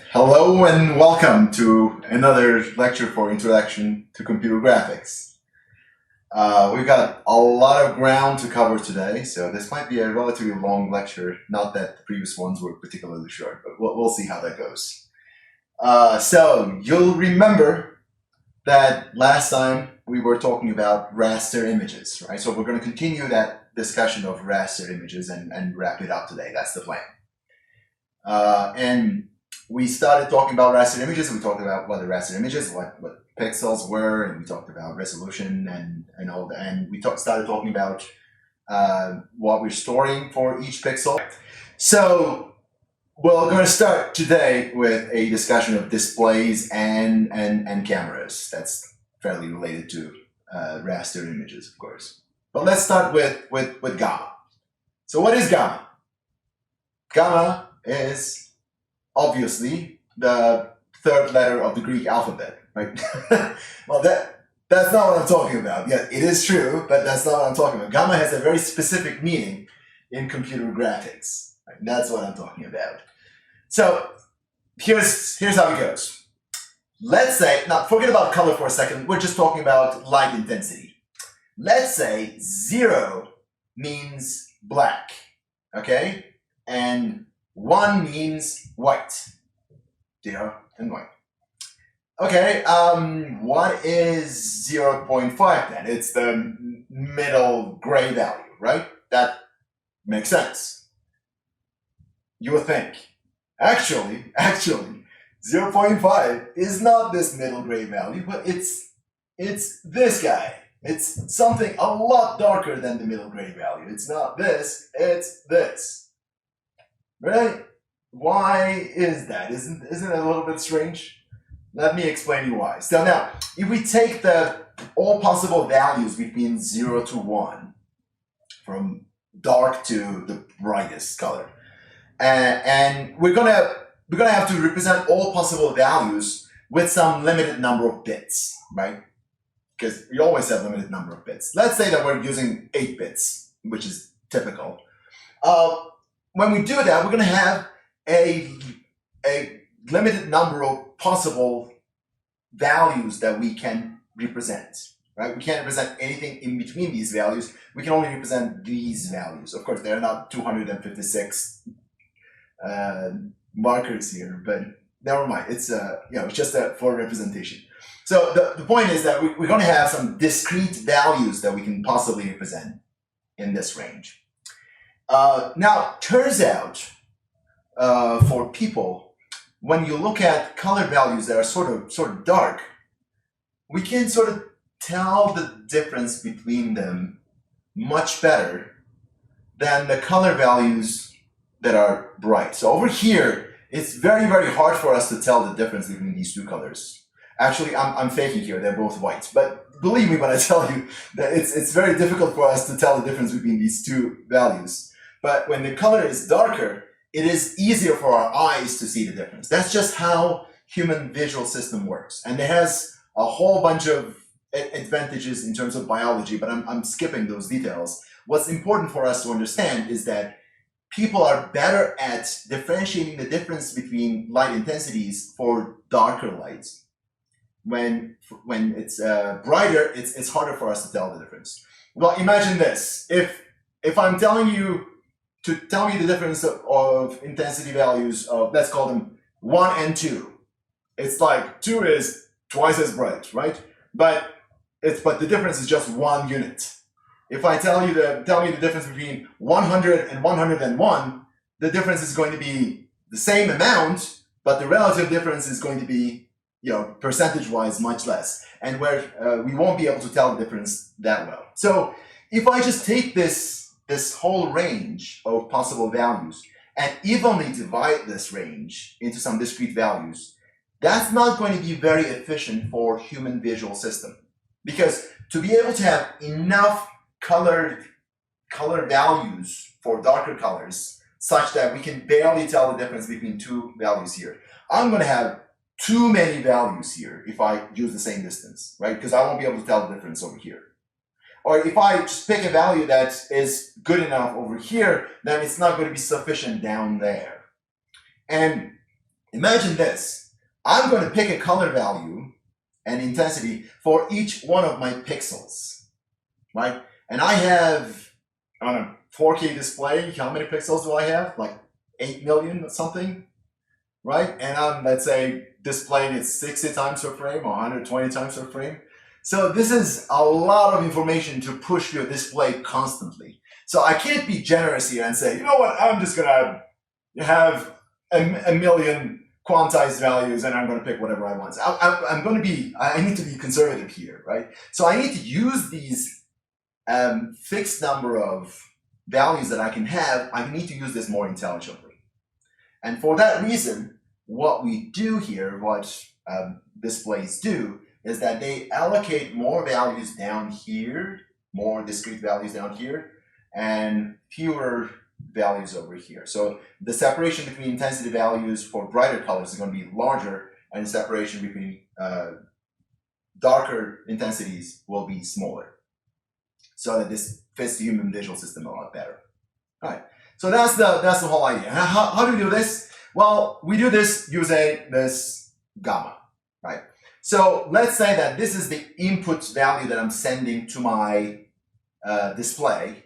Hello and welcome to another lecture for Introduction to Computer Graphics. We've got a lot of ground to cover today, so this might be a relatively long lecture. Not that the previous ones were particularly short, but we'll see how that goes. So you'll remember that last time we were talking about raster images, right? So we're going to continue that discussion of raster images and wrap it up today. That's the plan. And we started talking about raster images. We talked about what the raster images, what pixels were, and we talked about resolution and all that. And we started talking about what we're storing for each pixel. So we're going to start today with a discussion of displays and cameras. That's fairly related to raster images, of course. But let's start with gamma. So what is gamma? Gamma is obviously the third letter of the Greek alphabet, right? Well, that's not what I'm talking about. Yeah, it is true, but that's not what I'm talking about. Gamma has a very specific meaning in computer graphics. Right? That's what I'm talking about. So here's how it goes. Let's say, now forget about color for a second. We're just talking about light intensity. Let's say 0 means black, okay? And 1 means white. 0 and white. Okay, what is 0.5 then? It's the middle gray value, right? That makes sense. You would think. Actually, 0.5 is not this middle gray value, but it's this guy. It's something a lot darker than the middle gray value. It's not this, it's this. Right? Why is that? Isn't it a little bit strange? Let me explain you why. So now, if we take all possible values between 0 to 1, from dark to the brightest color, and we're gonna have to represent all possible values with some limited number of bits, right? Because we always have limited number of bits. Let's say that we're using 8 bits, which is typical. When we do that, we're going to have a limited number of possible values that we can represent, right? We can't represent anything in between these values. We can only represent these values. Of course, they're not 256 markers here, but never mind. It's it's just for representation. So the point is that we're going to have some discrete values that we can possibly represent in this range. Now, turns out, for people, when you look at color values that are sort of dark, we can sort of tell the difference between them much better than the color values that are bright. So over here, it's very, very hard for us to tell the difference between these two colors. Actually, I'm faking here, they're both white. But believe me when I tell you that it's very difficult for us to tell the difference between these two values. But when the color is darker, it is easier for our eyes to see the difference. That's just how human visual system works. And it has a whole bunch of advantages in terms of biology, but I'm skipping those details. What's important for us to understand is that people are better at differentiating the difference between light intensities for darker lights. When it's brighter, it's harder for us to tell the difference. Well, imagine this. If I'm telling you to tell me the difference of intensity values of, let's call them 1 and 2. It's like 2 is twice as bright, right? But the difference is just 1 unit. If I tell me the difference between 100 and 101, the difference is going to be the same amount, but the relative difference is going to be, percentage-wise much less. And where we won't be able to tell the difference that well. So if I just take this whole range of possible values and evenly divide this range into some discrete values, that's not going to be very efficient for human visual system. Because to be able to have enough color values for darker colors such that we can barely tell the difference between two values here, I'm going to have too many values here if I use the same distance, right? Because I won't be able to tell the difference over here. Or if I just pick a value that is good enough over here, then it's not going to be sufficient down there. And imagine this. I'm going to pick a color value and intensity for each one of my pixels, right? And I have on a 4K display, how many pixels do I have? Like 8 million or something, right? And I'm, let's say, displaying it 60 times per frame or 120 times per frame. So this is a lot of information to push your display constantly. So I can't be generous here and say, you know what, I'm just gonna have a million quantized values and I'm gonna pick whatever I want. So I need to be conservative here, right? So I need to use these fixed number of values that I can have. I need to use this more intelligently. And for that reason, what we do here, what displays do, is that they allocate more values down here, more discrete values down here, and fewer values over here. So the separation between intensity values for brighter colors is going to be larger, and the separation between darker intensities will be smaller, so that this fits the human visual system a lot better. All right. So that's the whole idea. How do we do this? Well, we do this using this gamma, right? So let's say that this is the input value that I'm sending to my display.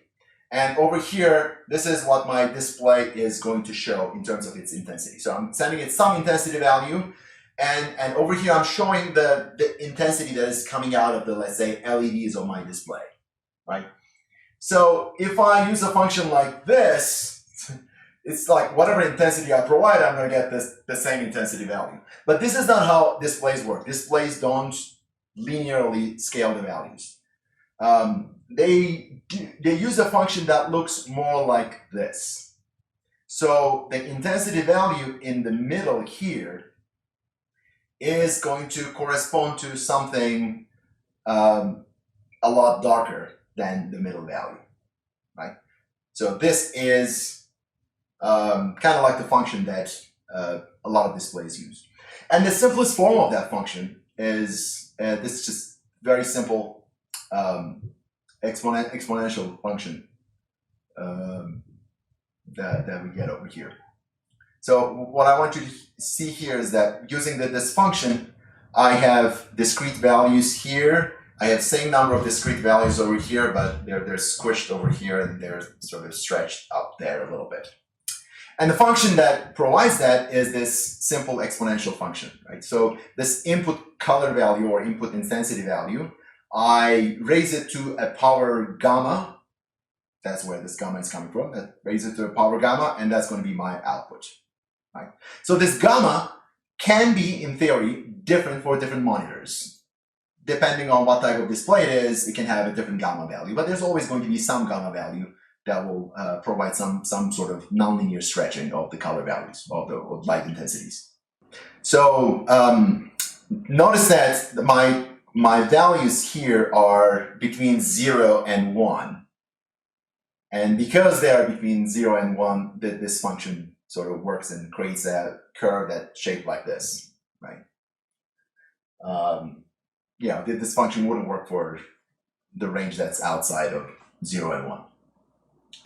And over here, this is what my display is going to show in terms of its intensity. So I'm sending it some intensity value. And over here, I'm showing the intensity that is coming out of the, let's say, LEDs on my display, right? So if I use a function like this, it's like whatever intensity I provide, I'm going to get the same intensity value. But this is not how displays work. Displays don't linearly scale the values. They use a function that looks more like this. So the intensity value in the middle here is going to correspond to something a lot darker than the middle value, right? So this is kind of like the function that a lot of displays use. And the simplest form of that function is this just very simple exponential function that we get over here. So what I want you to see here is that using this function, I have discrete values here. I have same number of discrete values over here, but they're squished over here and they're sort of stretched up there a little bit. And the function that provides that is this simple exponential function, right? So this input color value or input intensity value, I raise it to a power gamma. That's where this gamma is coming from. I raise it to a power gamma, and that's going to be my output, right? So this gamma can be, in theory, different for different monitors. Depending on what type of display it is, it can have a different gamma value, but there's always going to be some gamma value that will provide some sort of nonlinear stretching of the color values of the light intensities. So notice that my values here are between 0 and 1. And because they are between 0 and 1, this function sort of works and creates a curve that's shaped like this, right? Yeah, this function wouldn't work for the range that's outside of 0 and 1.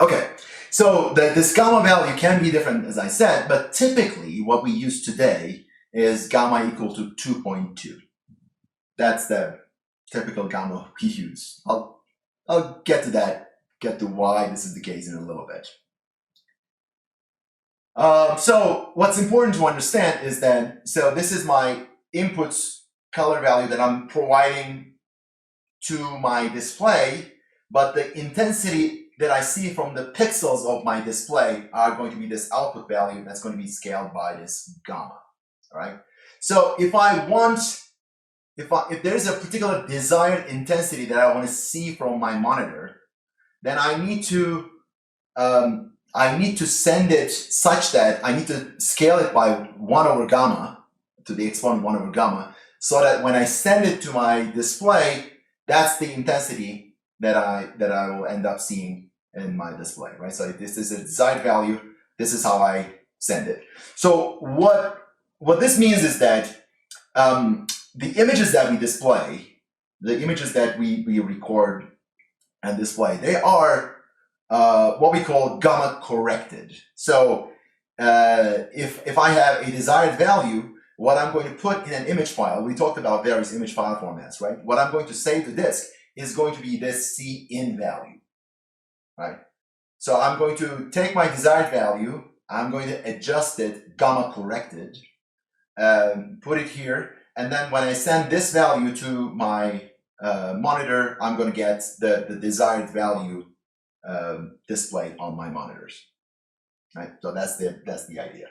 Okay, so this gamma value can be different, as I said, but typically what we use today is gamma equal to 2.2. That's the typical gamma we use. I'll get to that, get to why this is the case in a little bit. So what's important to understand is that, so this is my inputs color value that I'm providing to my display, but the intensity that I see from the pixels of my display are going to be this output value that's going to be scaled by this gamma, all right? So if there's a particular desired intensity that I want to see from my monitor, then I need to send it such that I need to scale it by 1 over gamma, to the exponent 1 over gamma, so that when I send it to my display, that's the intensity that I will end up seeing in my display, right? So if this is a desired value, this is how I send it. So what this means is that the images that we display, the images that we record and display, they are what we call gamma corrected. So if I have a desired value, what I'm going to put in an image file, we talked about various image file formats, right? What I'm going to save to disk is going to be this CIN value, right? So I'm going to take my desired value, I'm going to adjust it, gamma corrected, put it here, and then when I send this value to my monitor, I'm going to get the desired value displayed on my monitors, right? So that's the idea.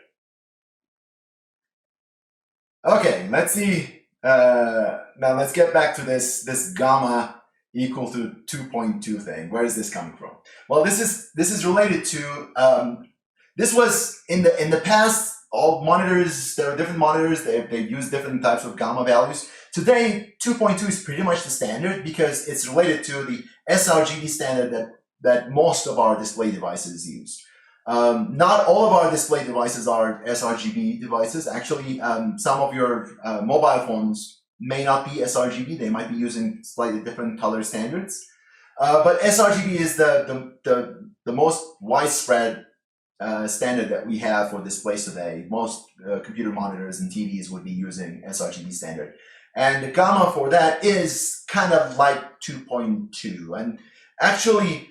Okay, let's see. Now let's get back to this gamma equal to 2.2 thing. Where is this coming from? Well, this is related to this was in the past. All monitors, there are different monitors. They use different types of gamma values. Today, 2.2 is pretty much the standard because it's related to the sRGB standard that most of our display devices use. Not all of our display devices are sRGB devices. Actually, some of your mobile phones may not be sRGB. They might be using slightly different color standards. But sRGB is the most widespread standard that we have for displays today. Most computer monitors and TVs would be using sRGB standard. And the gamma for that is kind of like 2.2. And actually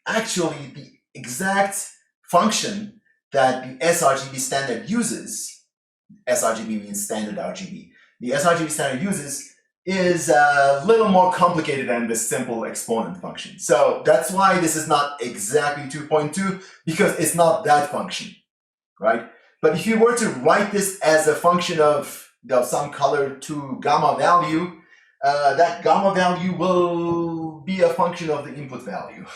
the exact function that the sRGB standard uses, sRGB means standard RGB, the sRGB standard uses is a little more complicated than the simple exponent function. So that's why this is not exactly 2.2, because it's not that function, right? But if you were to write this as a function of some color to gamma value, that gamma value will be a function of the input value.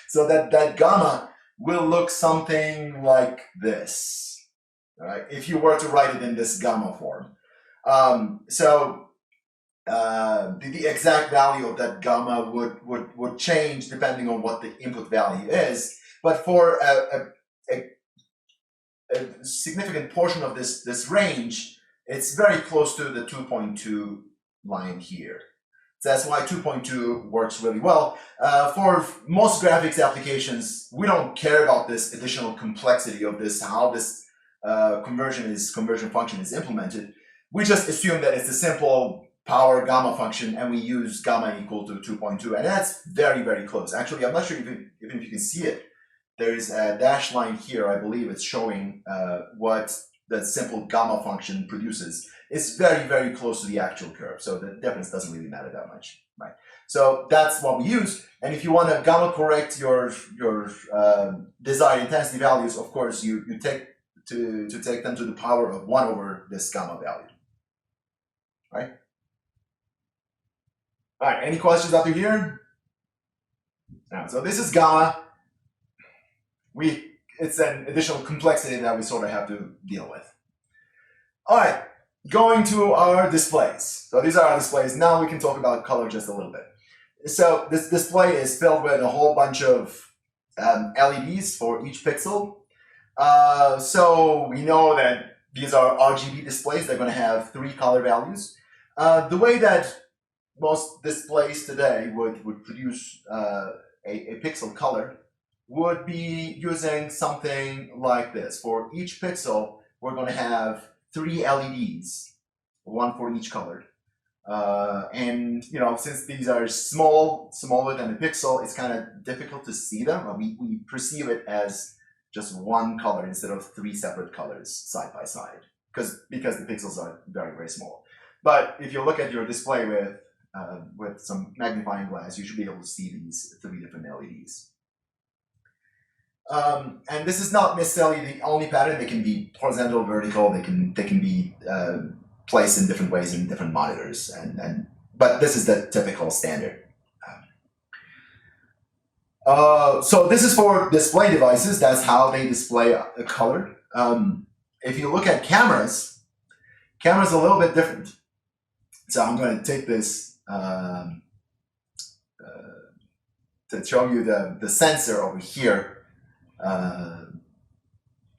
So that gamma will look something like this, right? If you were to write it in this gamma form. The exact value of that gamma would change depending on what the input value is. But for a significant portion of this range, it's very close to the 2.2 line here. So that's why 2.2 works really well. For most graphics applications, we don't care about this additional complexity of this, how this conversion function is implemented. We just assume that it's a simple power gamma function, and we use gamma equal to 2.2, and that's very, very close. Actually, I'm not sure even if you can see it. There is a dashed line here. I believe it's showing what the simple gamma function produces. It's very, very close to the actual curve, so the difference doesn't really matter that much, right? So that's what we use. And if you want to gamma correct your desired intensity values, of course, you take take them to the power of 1 over this gamma value, right? All right, any questions up to here? So this is gamma. It's an additional complexity that we sort of have to deal with. All right, going to our displays. So these are our displays. Now we can talk about color just a little bit. So this display is filled with a whole bunch of LEDs for each pixel. So we know that these are RGB displays. They're going to have 3 color values. The way that most displays today would produce a pixel color would be using something like this. For each pixel, we're going to have 3 LEDs, 1 for each color. And you know, since these are smaller than a pixel, it's kind of difficult to see them. We perceive it as just 1 color instead of 3 separate colors side by side, because the pixels are very, very small. But if you look at your display with some magnifying glass, you should be able to see these 3 different LEDs. And this is not necessarily the only pattern. They can be horizontal, vertical. They can be placed in different ways in different monitors. But this is the typical standard. So this is for display devices. That's how they display a color. If you look at cameras are a little bit different. So I'm going to take this to show you the sensor over here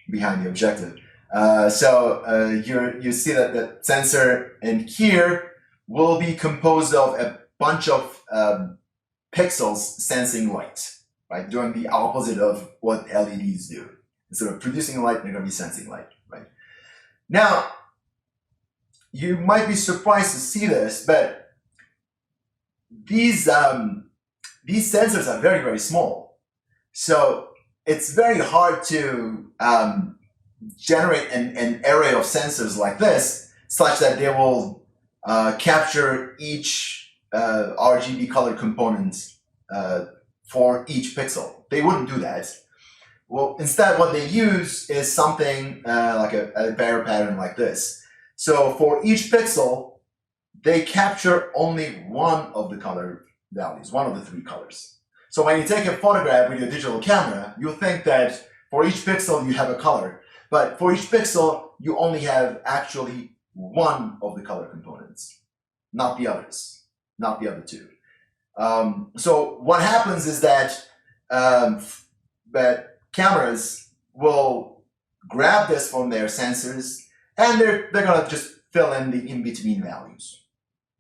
behind the objective. You see that the sensor in here will be composed of a bunch of pixels sensing light, right? Doing the opposite of what LEDs do. Instead of producing light, they're going to be sensing light, right? Now, you might be surprised to see this, but these sensors are very, very small. So it's very hard to generate an array of sensors like this, such that they will capture each RGB color component for each pixel. They wouldn't do that. Well, instead, what they use is something like a Bayer pattern like this. So for each pixel, they capture only one of the color values, one of the three colors. So when you take a photograph with your digital camera, you'll think that for each pixel you have a color, but for each pixel you only have actually one of the color components, not the others, not the other two. So what happens is that cameras will grab this from their sensors, and they're going to just fill in the in-between values.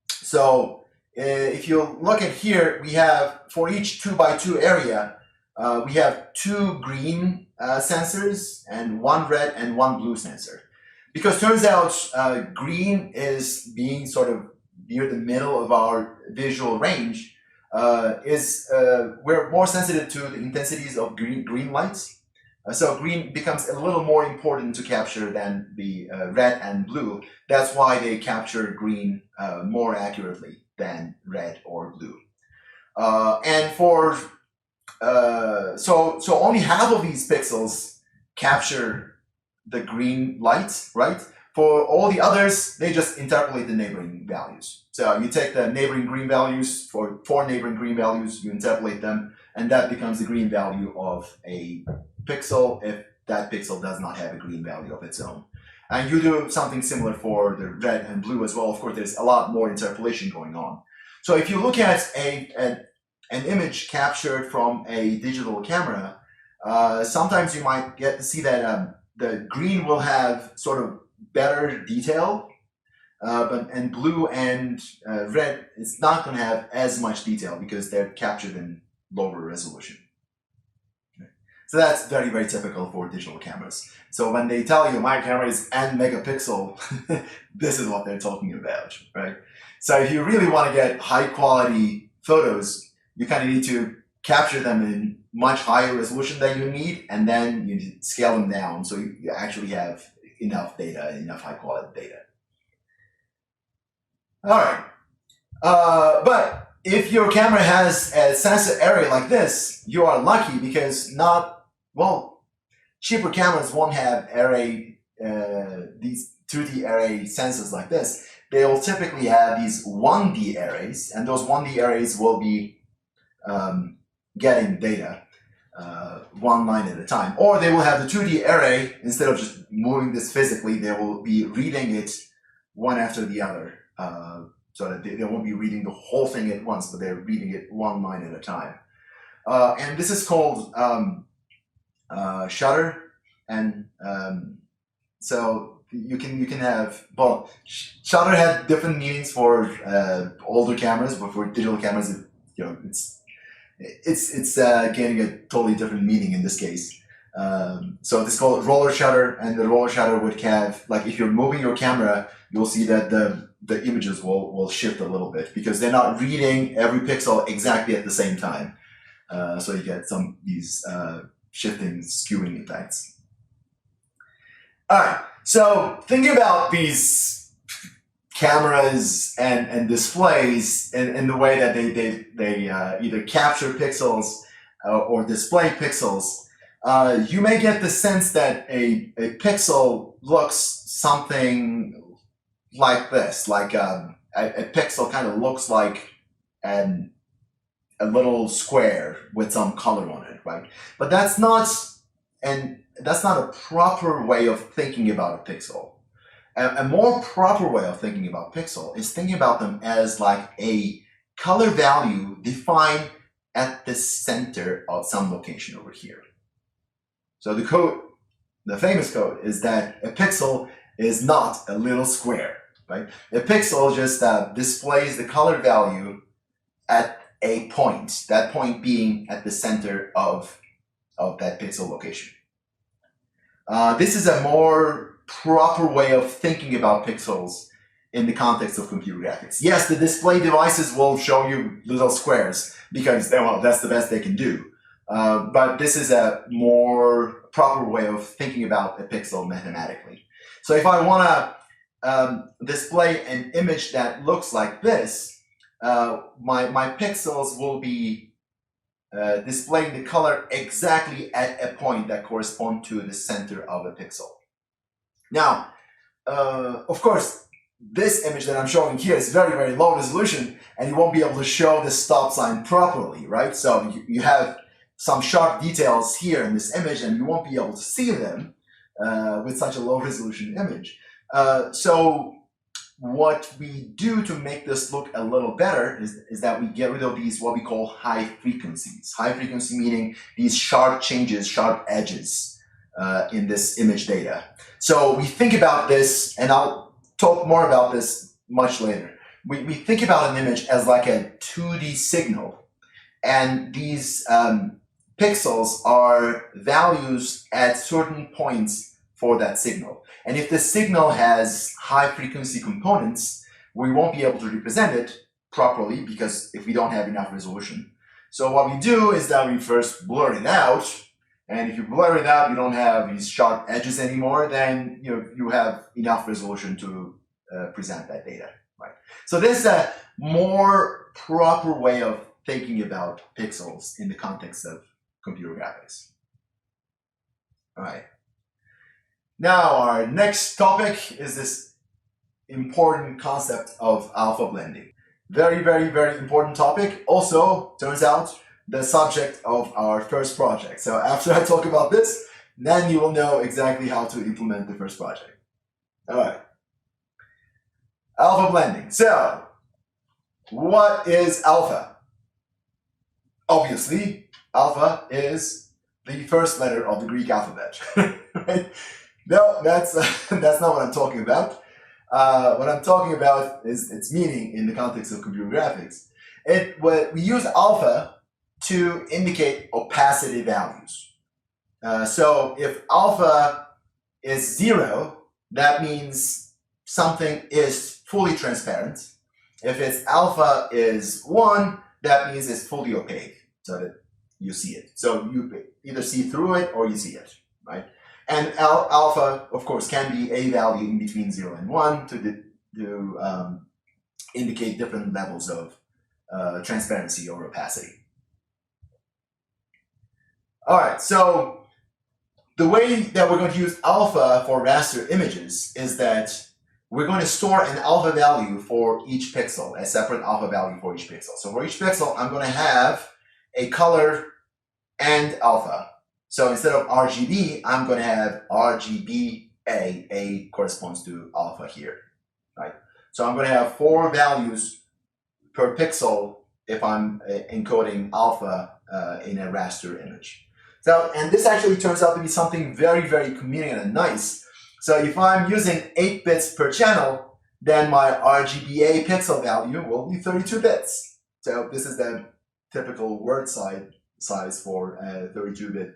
So if you look at here, we have, for each 2x2 area, we have 2 green sensors and 1 red and 1 blue sensor. Because turns out green is being sort of near the middle of our visual range, we're more sensitive to the intensities of green lights. So green becomes a little more important to capture than the red and blue. That's why they capture green more accurately than red or blue. And for so only half of these pixels capture the green light, right? For all the others, they just interpolate the neighboring values. So you take the neighboring green values, for 4 neighboring green values, you interpolate them, and that becomes the green value of a pixel if that pixel does not have a green value of its own. And you do something similar for the red and blue as well. Of course, there's a lot more interpolation going on. So if you look at an image captured from a digital camera, sometimes you might get to see that the green will have sort of better detail, and blue and red is not going to have as much detail because they're captured in lower resolution. Okay. So that's very, very typical for digital cameras. So when they tell you my camera is n megapixel, this is what they're talking about, right? So if you really want to get high quality photos, you kind of need to capture them in much higher resolution than you need, and then you scale them down so you actually have enough data, enough high quality data. All right, but if your camera has a sensor array like this, you are lucky because cheaper cameras won't have these 2D array sensors like this. They will typically have these 1D arrays, and those 1D arrays will be getting data one line at a time. Or they will have the 2D array, instead of just moving this physically, they will be reading it one after the other. So that they won't be reading the whole thing at once, but they're reading it one line at a time. And this is called shutter. And so you can have, well, shutter had different meanings for older cameras, but for digital cameras, it's getting a totally different meaning in this case. So this is called roller shutter, and the roller shutter would have, like, if you're moving your camera, you'll see that the images will shift a little bit because they're not reading every pixel exactly at the same time. So you get these shifting, skewing effects. All right, so thinking about these cameras and displays in the way that they either capture pixels or display pixels, you may get the sense that a pixel looks something like this, like a pixel kind of looks like a little square with some color on it, right? But that's not a proper way of thinking about a pixel. A more proper way of thinking about pixel is thinking about them as like a color value defined at the center of some location over here. So the famous code is that a pixel is not a little square, right? A pixel just displays the color value at a point, that point being at the center of that pixel location. This is a more proper way of thinking about pixels in the context of computer graphics. Yes, the display devices will show you little squares because, well, that's the best they can do. But this is a more proper way of thinking about a pixel mathematically. So if I want to display an image that looks like this, my pixels will be displaying the color exactly at a point that corresponds to the center of a pixel. Now, of course, this image that I'm showing here is very, very low resolution, and you won't be able to show the stop sign properly, right? So you have some sharp details here in this image, and you won't be able to see them with such a low resolution image. So what we do to make this look a little better is that we get rid of these what we call high frequencies. High frequency meaning these sharp changes, sharp edges in this image data. So we think about this, and I'll talk more about this much later. We think about an image as like a 2D signal, and these pixels are values at certain points for that signal. And if the signal has high frequency components, we won't be able to represent it properly because if we don't have enough resolution. So what we do is that we first blur it out. And if you blur it out, you don't have these sharp edges anymore, then you have enough resolution to present that data, right? So this is a more proper way of thinking about pixels in the context of computer graphics. All right. Now, our next topic is this important concept of alpha blending. Very, very, very important topic. Also, turns out, the subject of our first project. So after I talk about this, then you will know exactly how to implement the first project. All right. Alpha blending. So, what is alpha? Obviously, alpha is the first letter of the Greek alphabet. Right? No, that's not what I'm talking about. What I'm talking about is its meaning in the context of computer graphics. We use alpha to indicate opacity values. So if alpha is 0, that means something is fully transparent. If its alpha is 1, that means it's fully opaque, so that you see it. So you either see through it or you see it, right? And alpha, of course, can be a value in between 0 and 1 to indicate different levels of transparency or opacity. All right, so the way that we're going to use alpha for raster images is that we're going to store an alpha value for each pixel, a separate alpha value for each pixel. So for each pixel, I'm going to have a color and alpha. So instead of RGB, I'm going to have RGBA. A corresponds to alpha here, right? So I'm going to have 4 values per pixel if I'm encoding alpha in a raster image. So, and this actually turns out to be something very, very convenient and nice. So if I'm using 8 bits per channel, then my RGBA pixel value will be 32 bits. So this is the typical word size for a 32-bit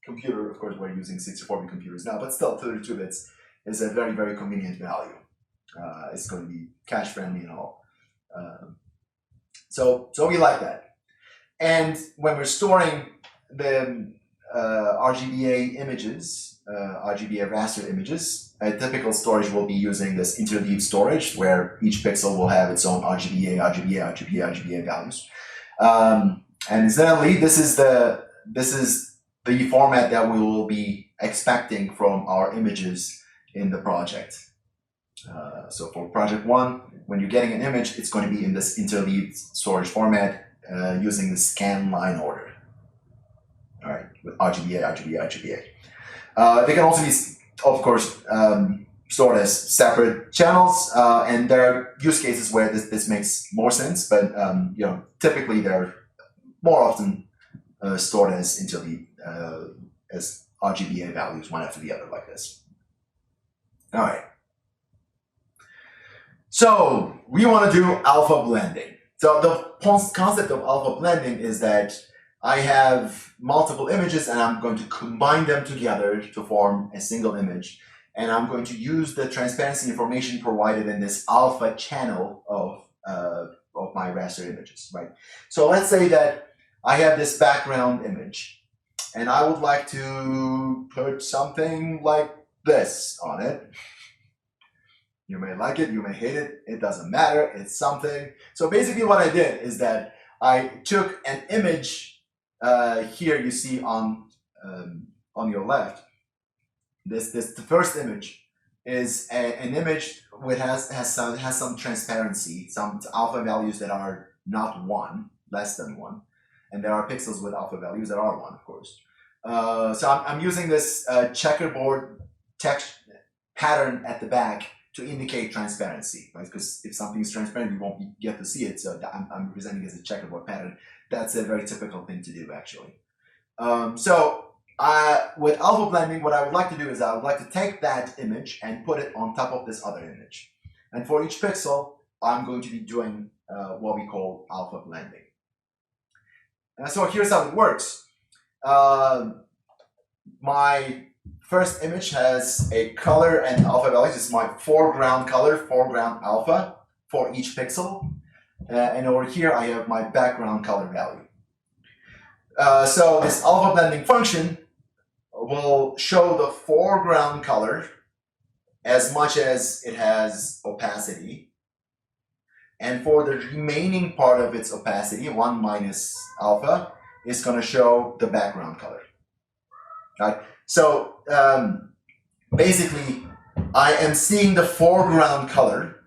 computer. Of course, we're using 64-bit computers now, but still 32 bits is a very, very convenient value. It's going to be cache friendly and all. So we like that. And when we're storing the RGBA images, RGBA raster images, a typical storage will be using this interleaved storage where each pixel will have its own RGBA values. And incidentally, this is the format that we will be expecting from our images in the project. So for project 1, when you're getting an image, it's going to be in this interleaved storage format using the scan line order. All right, with RGBA. They can also be, of course, stored as separate channels, and there are use cases where this makes more sense, but typically they're more often stored as interleaved as RGBA values, one after the other, like this. All right. So we want to do alpha blending. So the concept of alpha blending is that I have multiple images and I'm going to combine them together to form a single image. And I'm going to use the transparency information provided in this alpha channel of my raster images, right? So let's say that I have this background image and I would like to put something like this on it. You may like it, you may hate it, it doesn't matter, it's something. So basically what I did is that I took an image, here you see on your left, the first image is an image which has some transparency, some alpha values that are not 1, less than 1, and there are pixels with alpha values that are 1, of course. So I'm using this checkerboard text pattern at the back to indicate transparency, right? Because if something is transparent, you won't get to see it. So I'm presenting it as a checkerboard pattern. That's a very typical thing to do, actually. With alpha blending, what I would like to do is I would like to take that image and put it on top of this other image. And for each pixel, I'm going to be doing what we call alpha blending. And so here's how it works. My first image has a color and alpha value. This is my foreground color, foreground alpha for each pixel. And over here, I have my background color value. So this alpha blending function will show the foreground color as much as it has opacity. And for the remaining part of its opacity, 1 minus alpha, is going to show the background color. Right? So basically, I am seeing the foreground color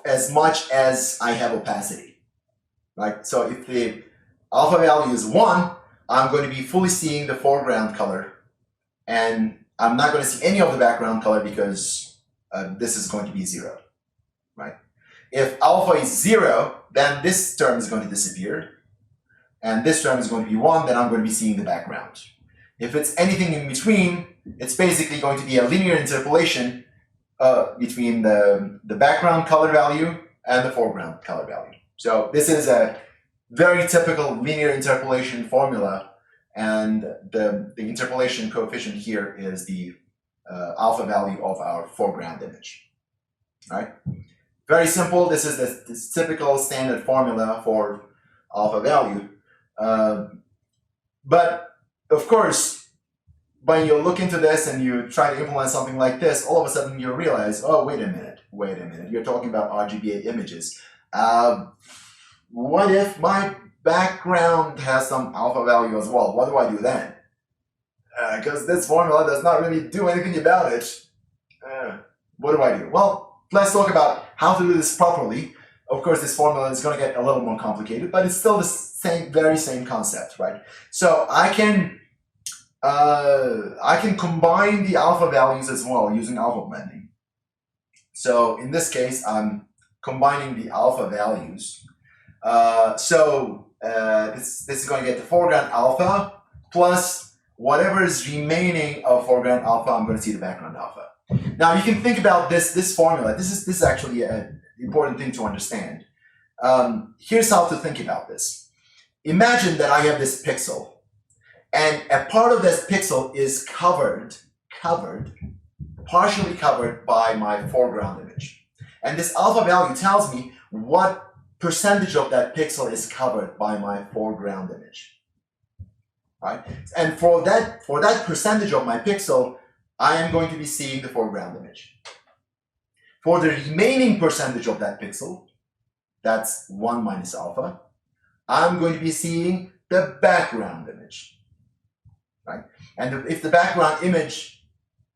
as much as I have opacity. Right? So if the alpha value is 1, I'm going to be fully seeing the foreground color, and I'm not going to see any of the background color because this is going to be 0. Right? If alpha is 0, then this term is going to disappear. And this term is going to be 1, then I'm going to be seeing the background. If it's anything in between, it's basically going to be a linear interpolation between the background color value and the foreground color value. So this is a very typical linear interpolation formula, and the interpolation coefficient here is the alpha value of our foreground image. All right? Very simple. This is this typical standard formula for alpha value. But of course, when you look into this and you try to implement something like this, all of a sudden you realize, oh, wait a minute, you're talking about RGBA images. What if my background has some alpha value as well? What do I do then? Because this formula does not really do anything about it. What do I do? Well, let's talk about how to do this properly. Of course, this formula is going to get a little more complicated, but it's still the very same concept, right? So I can combine the alpha values as well using alpha blending. So in this case, I'm combining the alpha values. This is going to get the foreground alpha plus whatever is remaining of foreground alpha. I'm going to see the background alpha. Now you can think about this formula. This is actually an important thing to understand. Here's how to think about this. Imagine that I have this pixel, and a part of this pixel is partially covered by my foreground image. And this alpha value tells me what percentage of that pixel is covered by my foreground image. Right? And for that percentage of my pixel, I am going to be seeing the foreground image. For the remaining percentage of that pixel, that's 1 minus alpha, I'm going to be seeing the background image. Right? And if the background image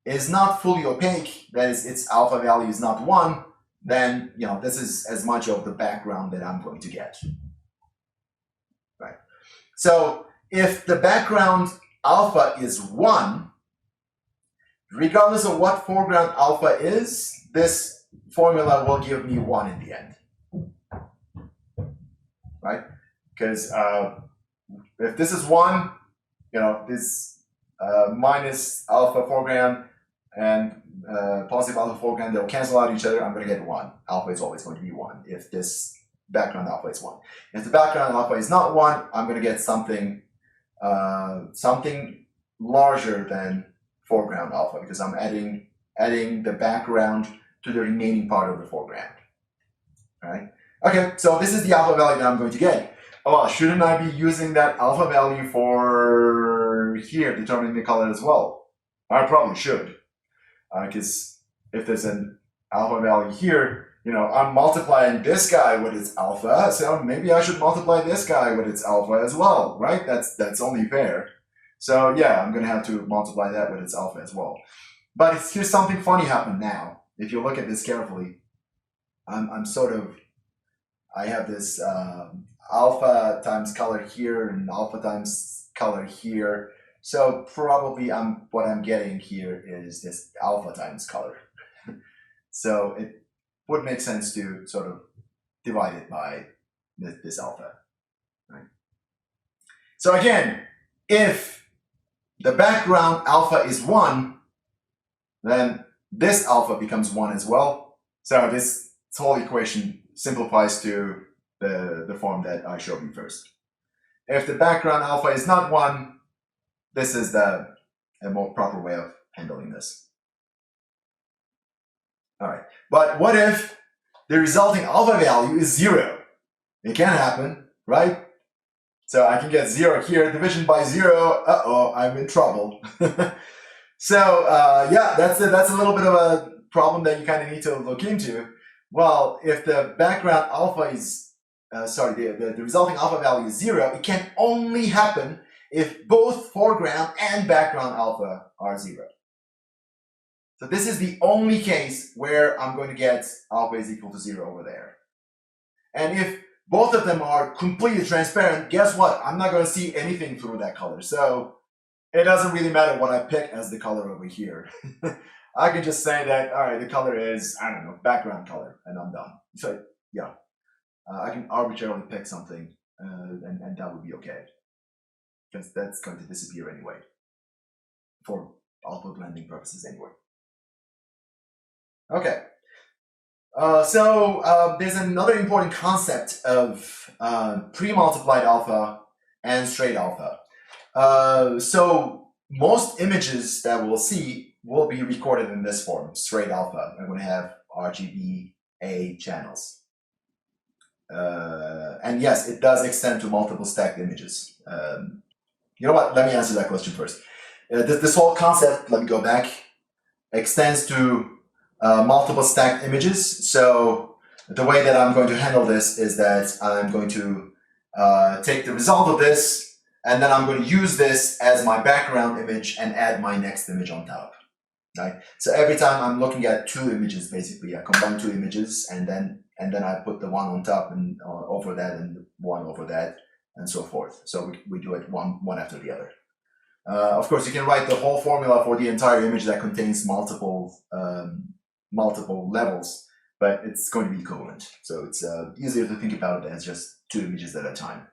is not fully opaque, that is, its alpha value is not 1, then this is as much of the background that I'm going to get. Right? So if the background alpha is 1, regardless of what foreground alpha is, this formula will give me 1 in the end. Right? Because if this is 1, this minus alpha foreground and positive alpha foreground, they'll cancel out each other. I'm going to get 1. Alpha is always going to be 1 if this background alpha is 1. If the background alpha is not 1, I'm going to get something something larger than foreground alpha, because I'm adding the background to the remaining part of the foreground. All right. Okay, so this is the alpha value that I'm going to get. Oh, well, shouldn't I be using that alpha value for here, determining the color as well? I probably should, because if there's an alpha value here, you know, I'm multiplying this guy with its alpha, so maybe I should multiply this guy with its alpha as well, right? That's only fair. So yeah, I'm going to have to multiply that with its alpha as well. But here's something funny happened now. If you look at this carefully, I have this alpha times color here and alpha times color here. So probably what I'm getting here is this alpha times color. So it would make sense to sort of divide it by this alpha. Right? So again, if the background alpha is 1, then this alpha becomes 1 as well. So this whole equation simplifies to the form that I showed you first. If the background alpha is not 1, this is a more proper way of handling this. All right, but what if the resulting alpha value is 0? It can happen, right? So I can get 0 here, division by 0, uh-oh, I'm in trouble. So yeah, that's a little bit of a problem that you kind of need to look into. Well, if the background alpha is, the resulting alpha value is 0, it can only happen if both foreground and background alpha are 0. So this is the only case where I'm going to get alpha is equal to 0 over there. And if both of them are completely transparent, guess what? I'm not going to see anything through that color. So it doesn't really matter what I pick as the color over here. I can just say that, all right, the color is, I don't know, background color, and I'm done. So yeah, I can arbitrarily pick something, and that would be okay, because that's going to disappear anyway, for alpha blending purposes anyway. Okay, so there's another important concept of pre-multiplied alpha and straight alpha. So most images that we'll see will be recorded in this form, straight alpha. I'm going to have RGBA channels. And yes, it does extend to multiple stacked images. You know what? Let me answer that question first. This whole concept, let me go back, extends to multiple stacked images. So the way that I'm going to handle this is that I'm going to take the result of this, and then I'm going to use this as my background image and add my next image on top. Right? So every time I'm looking at 2 images, basically, I combine 2 images, and then I put the one on top and over that, and one over that, and so forth. So we do it one after the other. Of course, you can write the whole formula for the entire image that contains multiple levels, but it's going to be equivalent. So it's easier to think about it as just 2 images at a time.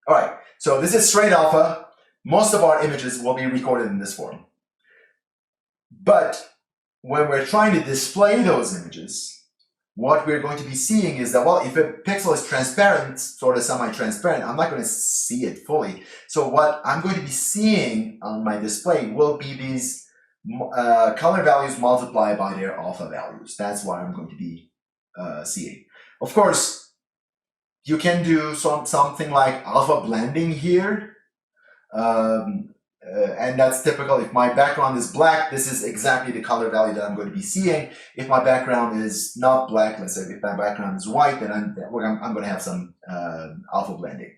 All right, so this is straight alpha. Most of our images will be recorded in this form. But when we're trying to display those images, what we're going to be seeing is that, well, if a pixel is transparent, sort of semi-transparent, I'm not going to see it fully. So what I'm going to be seeing on my display will be these color values multiplied by their alpha values. That's what I'm going to be seeing. Of course, you can do something like alpha blending here. And that's typical. If my background is black, this is exactly the color value that I'm going to be seeing. If my background is not black, let's say if my background is white, then I'm going to have some alpha blending.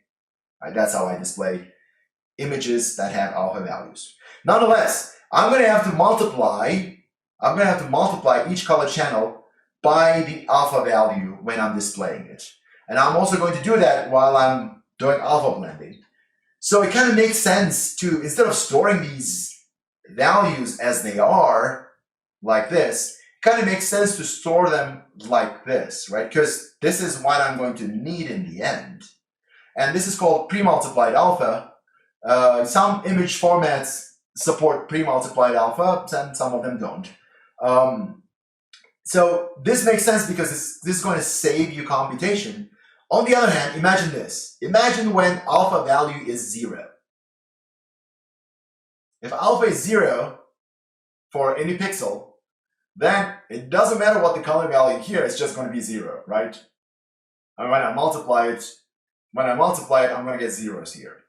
Right? That's how I display images that have alpha values. Nonetheless, I'm going to have to multiply each color channel by the alpha value when I'm displaying it. And I'm also going to do that while I'm doing alpha blending. So it kind of makes sense to, instead of storing these values as they are, like this, it kind of makes sense to store them like this, right? Because this is what I'm going to need in the end. And this is called premultiplied alpha. Some image formats support premultiplied alpha, and some of them don't. So this makes sense because this is going to save you computation. On the other hand, imagine this. Imagine when alpha value is 0. If alpha is 0 for any pixel, then it doesn't matter what the color value here, it's just going to be 0, right? And when I multiply it, I'm going to get zeros here.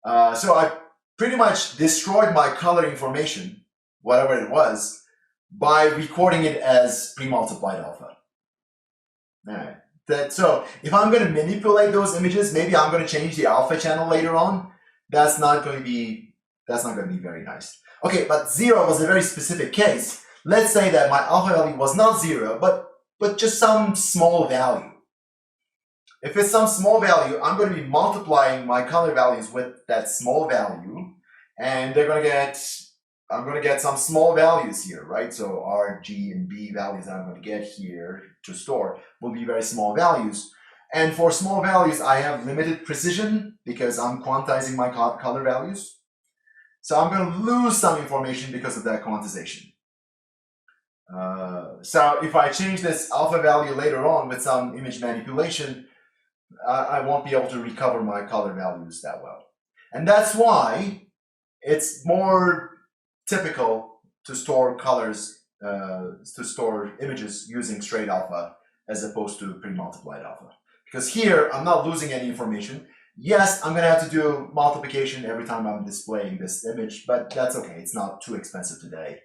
So I pretty much destroyed my color information, whatever it was, by recording it as premultiplied alpha. All right. So if I'm going to manipulate those images, maybe I'm going to change the alpha channel later on. That's not going to be very nice. Okay, but 0 was a very specific case. Let's say that my alpha value was not 0, but just some small value. If it's some small value, I'm going to be multiplying my color values with that small value, and I'm going to get some small values here, right? So R, G, and B values that I'm going to get here to store will be very small values. And for small values, I have limited precision because I'm quantizing my color values. So I'm going to lose some information because of that quantization. So if I change this alpha value later on with some image manipulation, I won't be able to recover my color values that well. And that's why it's more typical to store colors, to store images using straight alpha as opposed to premultiplied alpha. Because here, I'm not losing any information. Yes, I'm going to have to do multiplication every time I'm displaying this image, but that's okay. It's not too expensive today.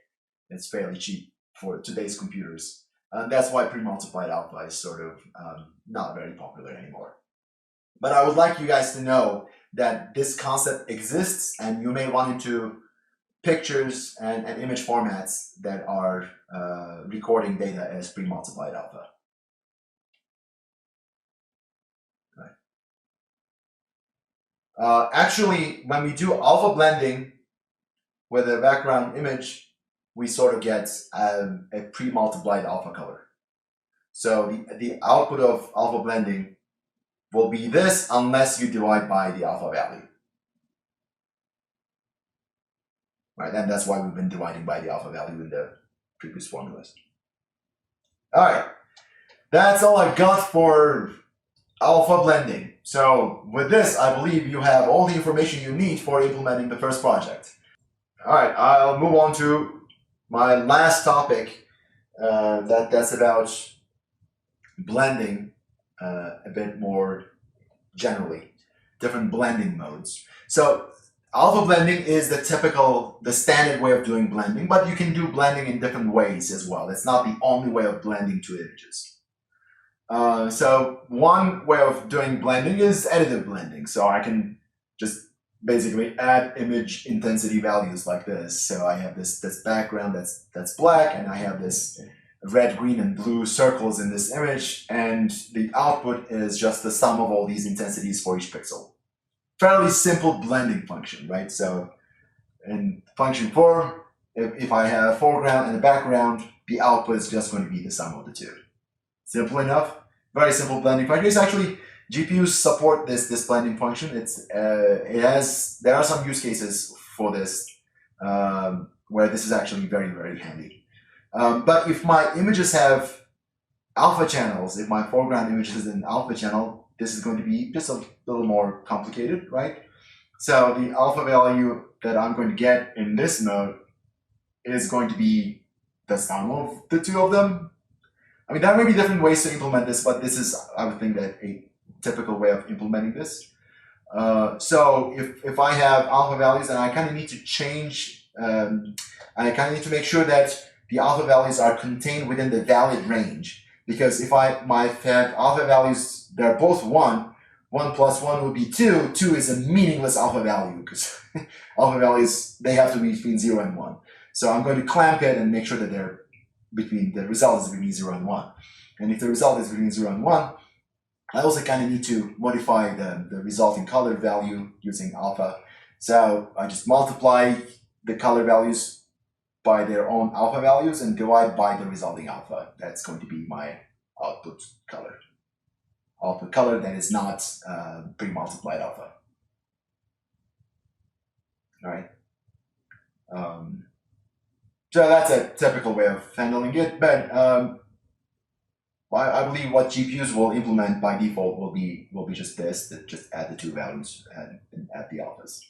It's fairly cheap for today's computers. That's why premultiplied alpha is sort of not very popular anymore. But I would like you guys to know that this concept exists, and you may run into pictures and image formats that are recording data as premultiplied alpha. Actually, when we do alpha blending with a background image, we sort of get a pre-multiplied alpha color. So the output of alpha blending will be this unless you divide by the alpha value. Right, and that's why we've been dividing by the alpha value in the previous formulas. All right, that's all I got for alpha blending. So with this, I believe you have all the information you need for implementing the first project. All right, I'll move on to my last topic. That's about blending a bit more generally, different blending modes. So alpha blending is the standard way of doing blending, but you can do blending in different ways as well. It's not the only way of blending two images. So one way of doing blending is additive blending. So I can just basically add image intensity values like this. So I have this background that's black, and I have this red, green, and blue circles in this image, and the output is just the sum of all these intensities for each pixel. Fairly simple blending function, right? So in function form, if I have a foreground and a background, the output is just going to be the sum of the two. Simple enough. Very simple blending function. It's actually, GPUs support this blending function. There are some use cases for this where this is actually very, very handy. But if my images have alpha channels, if my foreground image is an alpha channel, this is going to be just a little more complicated, right? So the alpha value that I'm going to get in this mode is going to be the sum of the two of them. I mean, there may be different ways to implement this, but this is, I would think, that a typical way of implementing this. So if I have alpha values, and I kind of need to change, I kind of need to make sure that the alpha values are contained within the valid range. Because if I have alpha values, they're both 1, 1 plus 1 would be 2. 2 is a meaningless alpha value because alpha values, they have to be between 0 and 1. So I'm going to clamp it and make sure that the result is between 0 and 1. And if the result is between 0 and 1, I also kind of need to modify the resulting color value using alpha. So I just multiply the color values by their own alpha values and divide by the resulting alpha. That's going to be my output color. Output color that is not pre-multiplied alpha. All right. So that's a typical way of handling it, but I believe what GPUs will implement by default will be just this, that just add the two values and add the alphas.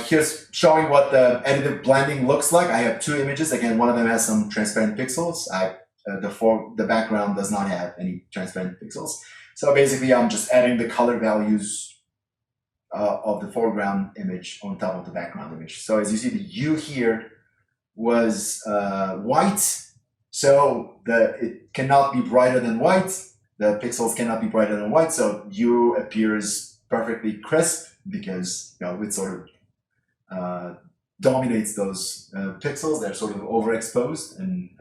Here's showing what the additive blending looks like. I have two images. Again, one of them has some transparent pixels. The background does not have any transparent pixels. So basically, I'm just adding the color values of the foreground image on top of the background image. So as you see, the U here was white. So it cannot be brighter than white. The pixels cannot be brighter than white. So U appears perfectly crisp because it sort of dominates those pixels. They're sort of overexposed, and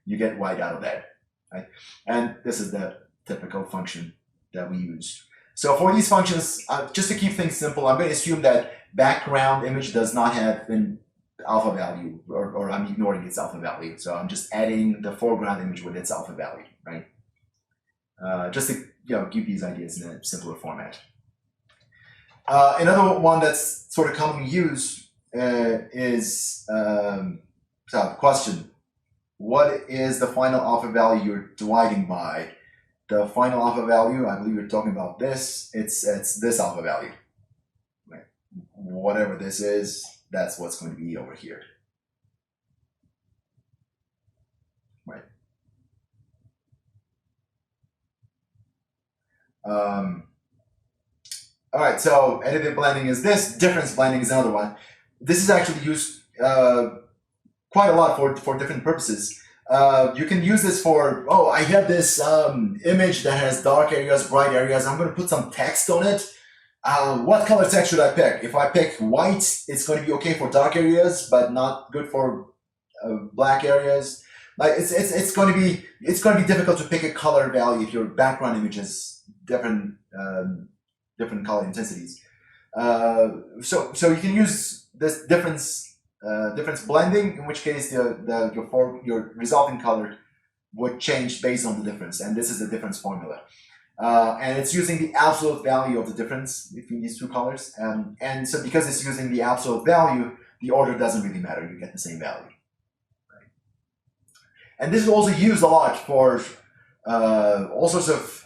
you get white out of that, right? And this is the typical function that we use. So for these functions, just to keep things simple, I'm going to assume that background image does not have an alpha value, or I'm ignoring its alpha value. So I'm just adding the foreground image with its alpha value, right? Just to give these ideas in a simpler format. Another one that's sort of commonly used is the question: what is the final alpha value you're dividing by? The final alpha value, I believe you're talking about this. It's this alpha value, right? Whatever this is, that's what's going to be over here, right? All right, so additive blending is this. Difference blending is another one. This is actually used quite a lot for different purposes. You can use this for, I have this image that has dark areas, bright areas. I'm going to put some text on it. What color text should I pick? If I pick white, it's going to be okay for dark areas, but not good for black areas. Like it's going to be difficult to pick a color value if your background image is different color intensities. So you can use this difference blending, in which case your resulting color would change based on the difference, and this is the difference formula. And it's using the absolute value of the difference between these two colors, and so because it's using the absolute value, the order doesn't really matter. You get the same value. Right? And this is also used a lot for all sorts of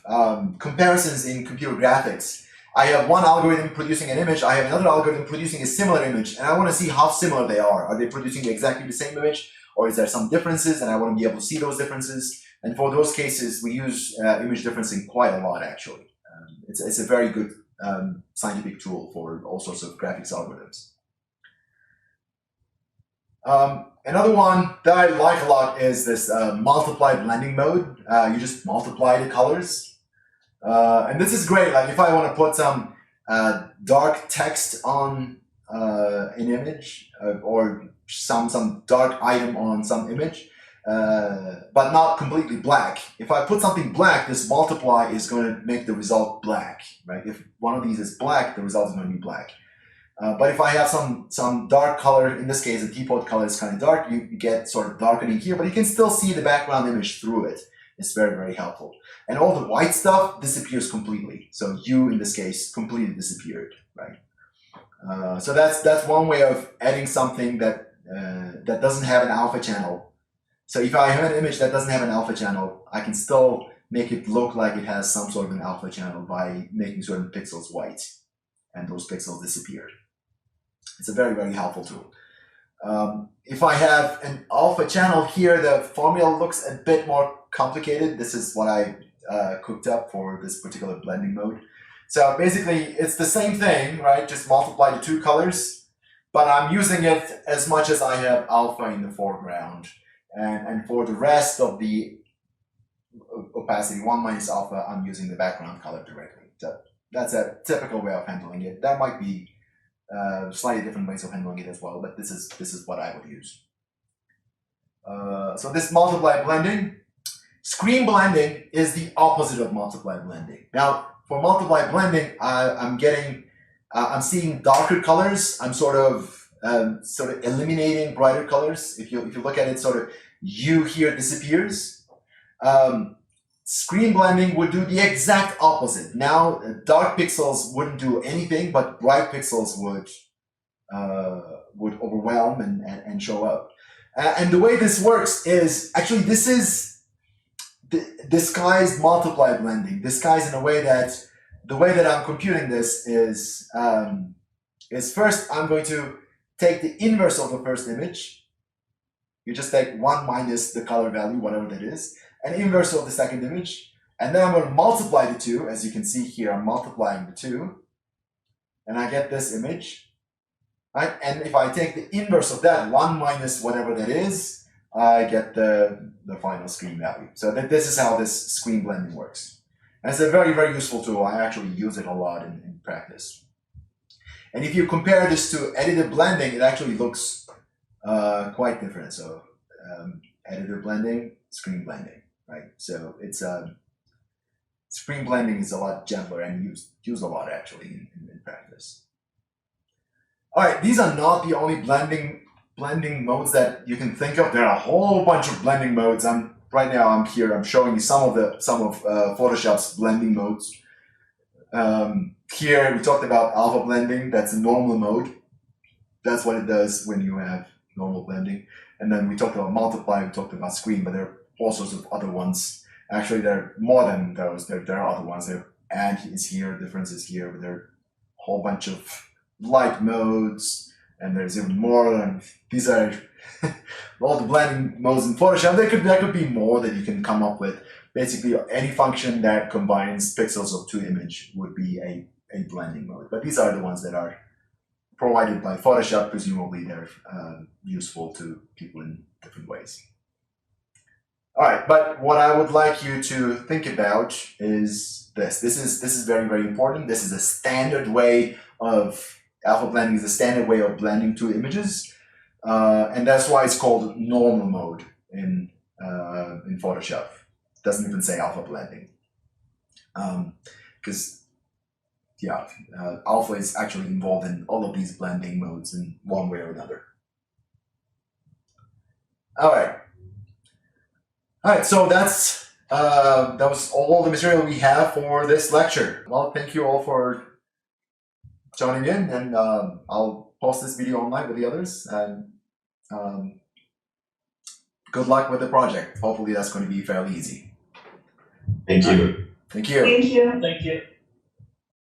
comparisons in computer graphics. I have one algorithm producing an image, I have another algorithm producing a similar image, and I want to see how similar they are. Are they producing exactly the same image, or is there some differences, and I want to be able to see those differences? And for those cases, we use image differencing quite a lot, actually. It's a very good scientific tool for all sorts of graphics algorithms. Another one that I like a lot is this multiplied blending mode. You just multiply the colors. And this is great. Like if I want to put some dark text on an image or some dark item on some image, but not completely black. If I put something black, this multiply is going to make the result black, right? If one of these is black, the result is going to be black. But if I have some dark color, in this case, the default color is kind of dark, you get sort of darkening here, but you can still see the background image through it. It's very, very helpful. And all the white stuff disappears completely. So U, in this case, completely disappeared, right? So that's one way of adding something that doesn't have an alpha channel. So if I have an image that doesn't have an alpha channel, I can still make it look like it has some sort of an alpha channel by making certain pixels white, and those pixels disappear. It's a very, very helpful tool. If I have an alpha channel here, the formula looks a bit more complicated. This is what I cooked up for this particular blending mode. So basically, it's the same thing, right? Just multiply the two colors, but I'm using it as much as I have alpha in the foreground. And for the rest of the opacity, 1 minus alpha, I'm using the background color directly. So that's a typical way of handling it. That might be slightly different ways of handling it as well, but this is what I would use. So this multiplied blending. Screen blending is the opposite of multiplied blending. Now, for multiplied blending, I'm seeing darker colors. I'm sort of eliminating brighter colors. If you look at it, sort of U here disappears. Screen blending would do the exact opposite. Now, dark pixels wouldn't do anything, but bright pixels would would overwhelm and show up. And the way this works is actually this is disguised multiplied blending. Disguised in a way that the way that I'm computing this is first I'm going to take the inverse of the first image. You just take 1 minus the color value, whatever that is, and inverse of the second image. And then I'm going to multiply the two. As you can see here, I'm multiplying the two. And I get this image. Right? And if I take the inverse of that, 1 minus whatever that is, I get the final screen value. So this is how this screen blending works. And it's a very, very useful tool. I actually use it a lot in practice. And if you compare this to additive blending, it actually looks quite different. So additive blending, screen blending, right? So it's screen blending is a lot gentler and used a lot actually in practice. All right, these are not the only blending modes that you can think of. There are a whole bunch of blending modes. Right now I'm showing you some of Photoshop's blending modes. Here we talked about alpha blending. That's a normal mode. That's what it does when you have normal blending. And then we talked about multiply, we talked about screen, but there are all sorts of other ones. Actually, there are more than those. There are other ones. Add is here, difference is here, but there are a whole bunch of light modes, and there's even more. And these are all the blending modes in Photoshop. There could be more that you can come up with. Basically, any function that combines pixels of two images would be a blending mode. But these are the ones that are provided by Photoshop. Presumably, they're useful to people in different ways. All right, but what I would like you to think about is this. This is very, very important. This is a standard way of alpha blending. Is a standard way of blending two images, and that's why it's called normal mode in Photoshop. It doesn't even say alpha blending, because alpha is actually involved in all of these blending modes in one way or another. All right. All right, so that was all the material we have for this lecture. Well, thank you all for joining in, and I'll post this video online with the others. And good luck with the project. Hopefully, that's going to be fairly easy. Thank you. Thank you. Thank you. Thank you.